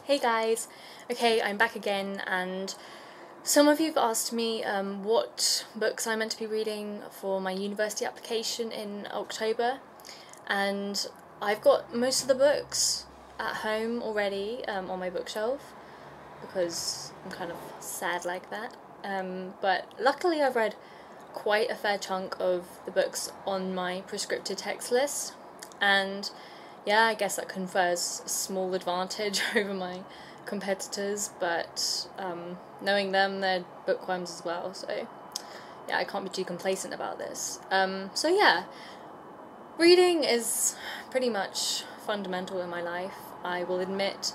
Hey guys, okay, I'm back again, and some of you have asked me what books I'm meant to be reading for my university application in October, and I've got most of the books at home already on my bookshelf because I'm kind of sad like that, but luckily I've read quite a fair chunk of the books on my prescripted text list, and yeah, I guess that confers a small advantage over my competitors, but knowing them, they're bookworms as well, so yeah, I can't be too complacent about this. So yeah, reading is pretty much fundamental in my life. I will admit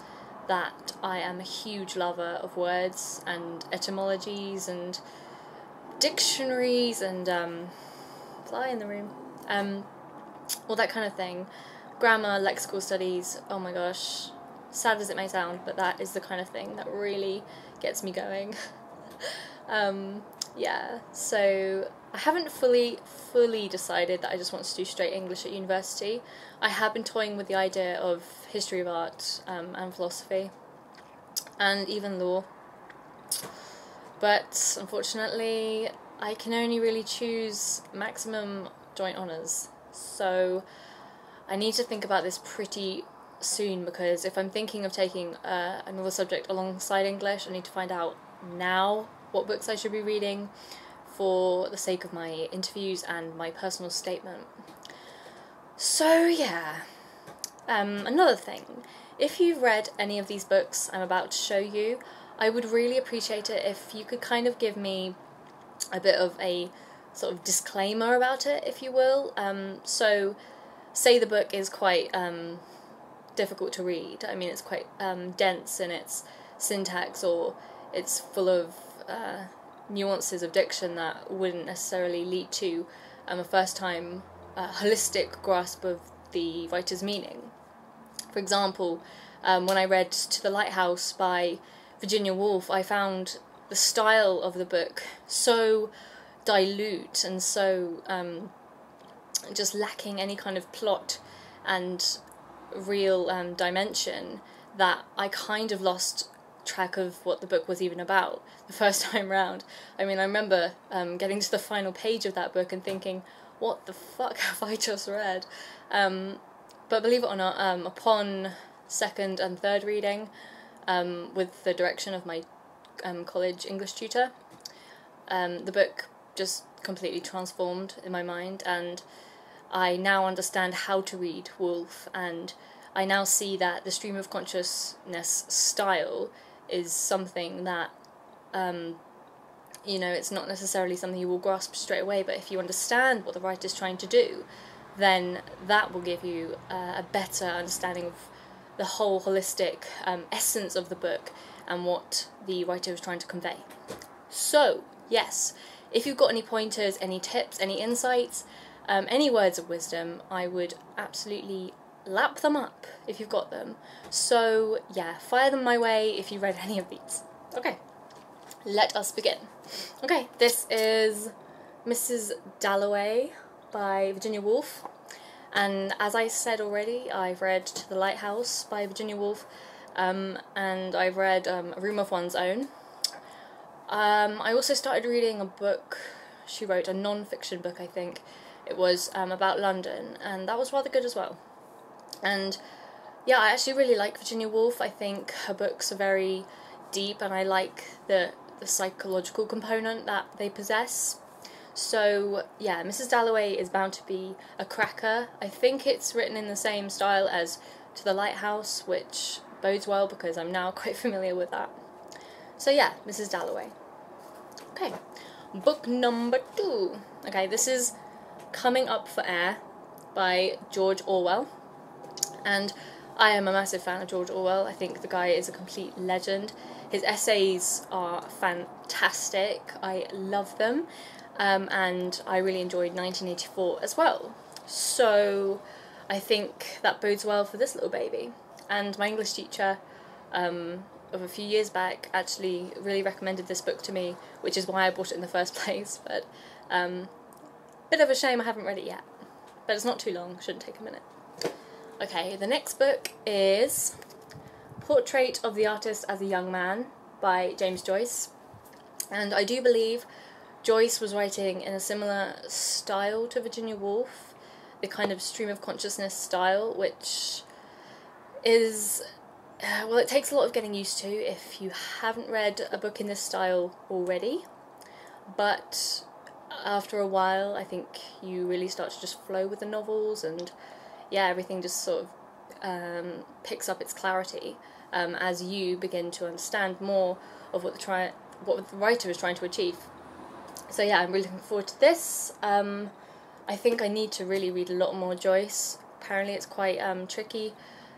that I am a huge lover of words and etymologies and dictionaries and fly in the room, all that kind of thing. Grammar, lexical studies, oh my gosh, sad as it may sound, but that is the kind of thing that really gets me going. Yeah, so I haven't fully decided that I just want to do straight English at university. I have been toying with the idea of history of art and philosophy, and even law, but unfortunately I can only really choose maximum joint honours, so I need to think about this pretty soon, because if I'm thinking of taking another subject alongside English, I need to find out now what books I should be reading for the sake of my interviews and my personal statement. So yeah, another thing, if you've read any of these books I'm about to show you, I would really appreciate it if you could kind of give me a bit of a sort of disclaimer about it, if you will. So say the book is quite difficult to read. I mean, it's quite dense in its syntax, or it's full of nuances of diction that wouldn't necessarily lead to a first-time holistic grasp of the writer's meaning. For example, when I read To the Lighthouse by Virginia Woolf, I found the style of the book so dilute and so just lacking any kind of plot and real dimension that I kind of lost track of what the book was even about the first time round. I mean, I remember getting to the final page of that book and thinking, what the fuck have I just read? But believe it or not, upon second and third reading, with the direction of my college English tutor, the book just completely transformed in my mind, and I now understand how to read Woolf, and I now see that the stream of consciousness style is something that, you know, it's not necessarily something you will grasp straight away, but if you understand what the writer's trying to do, then that will give you a better understanding of the whole holistic essence of the book and what the writer was trying to convey. So, yes, if you've got any pointers, any tips, any insights, any words of wisdom, I would absolutely lap them up if you've got them. So yeah, fire them my way if you read any of these. Okay, let us begin. Okay, this is Mrs. Dalloway by Virginia Woolf, and as I said already, I've read To the Lighthouse by Virginia Woolf, and I've read A Room of One's Own. I also started reading a book she wrote, a non-fiction book I think. It was about London, and that was rather good as well. And yeah, I actually really like Virginia Woolf. I think her books are very deep, and I like the psychological component that they possess. So yeah, Mrs. Dalloway is bound to be a cracker. I think it's written in the same style as To the Lighthouse, which bodes well because I'm now quite familiar with that. So yeah, Mrs. Dalloway. Okay, book number 2. Okay, this is Coming Up for Air by George Orwell, and I am a massive fan of George Orwell. I think the guy is a complete legend. His essays are fantastic, I love them, and I really enjoyed 1984 as well. So I think that bodes well for this little baby. And my English teacher of a few years back actually really recommended this book to me, which is why I bought it in the first place, but bit of a shame I haven't read it yet, but it's not too long, shouldn't take a minute. Okay, the next book is Portrait of the Artist as a Young Man by James Joyce. And I do believe Joyce was writing in a similar style to Virginia Woolf, the kind of stream of consciousness style, which is, well, it takes a lot of getting used to if you haven't read a book in this style already, but after a while I think you really start to just flow with the novels, and yeah, everything just sort of picks up its clarity as you begin to understand more of what the writer is trying to achieve. So yeah, I'm really looking forward to this. I think I need to really read a lot more Joyce. Apparently it's quite tricky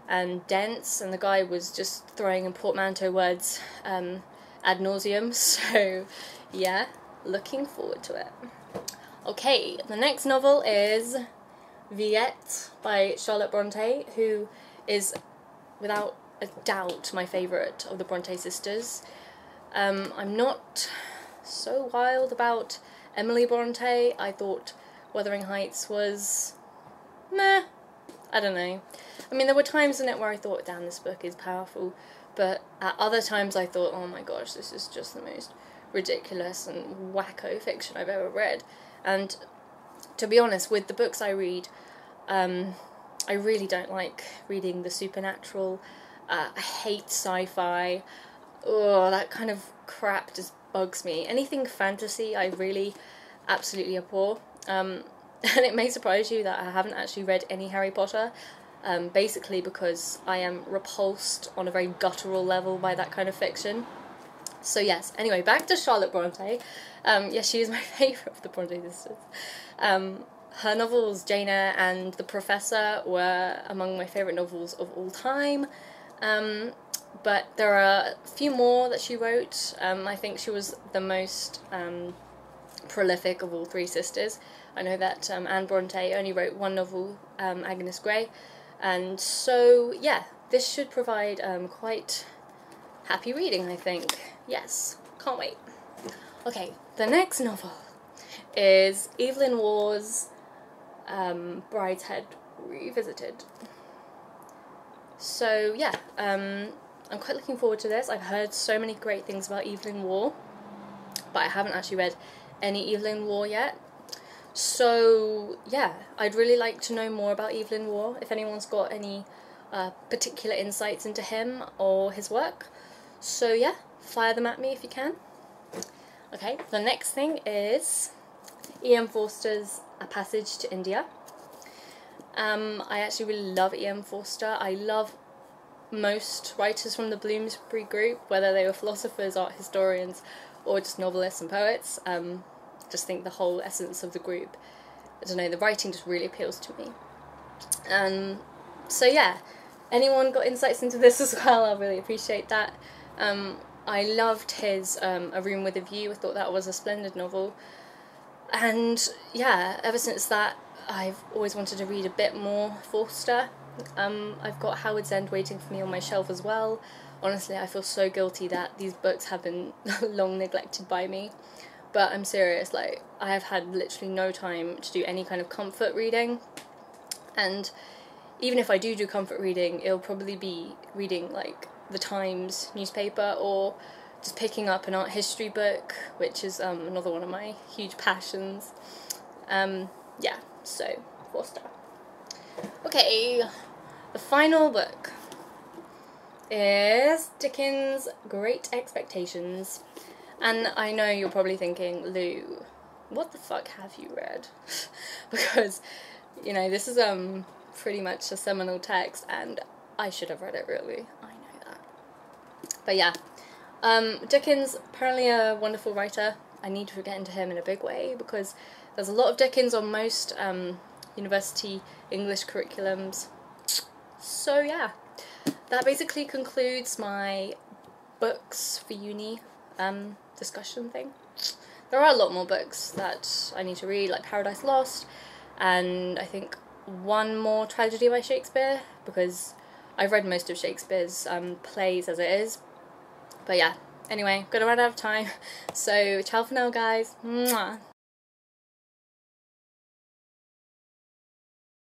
and dense, and the guy was just throwing in portmanteau words ad nauseum, so yeah, looking forward to it. Okay, the next novel is Villette by Charlotte Bronte, who is without a doubt my favourite of the Bronte sisters. I'm not so wild about Emily Bronte. I thought Wuthering Heights was meh. I don't know. I mean, there were times in it where I thought, damn, this book is powerful, but at other times I thought, oh my gosh, this is just the most ridiculous and wacko fiction I've ever read. And to be honest, with the books I read, I really don't like reading the supernatural. I hate sci-fi. Oh, that kind of crap just bugs me. Anything fantasy I really absolutely abhor. And it may surprise you that I haven't actually read any Harry Potter, basically because I am repulsed on a very guttural level by that kind of fiction. So yes, anyway, back to Charlotte Bronte. Yes, she is my favourite of the Bronte sisters. Her novels, Jane Eyre and The Professor, were among my favourite novels of all time. But there are a few more that she wrote. I think she was the most prolific of all three sisters. I know that Anne Bronte only wrote one novel, Agnes Grey, and so yeah, this should provide quite happy reading, I think. Yes, can't wait. Okay, the next novel is Evelyn Waugh's Brideshead Revisited. So yeah, I'm quite looking forward to this. I've heard so many great things about Evelyn Waugh, but I haven't actually read any Evelyn Waugh yet. So yeah, I'd really like to know more about Evelyn Waugh, if anyone's got any particular insights into him or his work. So yeah, fire them at me if you can. Okay, the next thing is E.M. Forster's A Passage to India. I actually really love E.M. Forster. I love most writers from the Bloomsbury group, whether they were philosophers, art historians, or just novelists and poets. Just think the whole essence of the group, I don't know, the writing just really appeals to me. So yeah, anyone got insights into this as well, I'll really appreciate that. I loved his A Room with a View. I thought that was a splendid novel. And yeah, ever since that, I've always wanted to read a bit more Forster. I've got Howard's End waiting for me on my shelf as well. Honestly, I feel so guilty that these books have been long neglected by me. But I'm serious, like, I have had literally no time to do any kind of comfort reading. And even if I do comfort reading, it'll probably be reading, like, the Times newspaper, or just picking up an art history book, which is another one of my huge passions. Yeah, so, Forster. Okay, the final book is Dickens' Great Expectations. And I know you're probably thinking, Lou, what the fuck have you read? Because, you know, this is pretty much a seminal text, and I should have read it, really. I know that. But yeah, Dickens, apparently a wonderful writer. I need to get into him in a big way, because there's a lot of Dickens on most university English curriculums. So yeah, that basically concludes my books for uni discussion thing. There are a lot more books that I need to read, like Paradise Lost, and I think one more tragedy by Shakespeare, because I've read most of Shakespeare's plays as it is. But yeah, anyway, gonna run out of time, so ciao for now, guys. Mwah.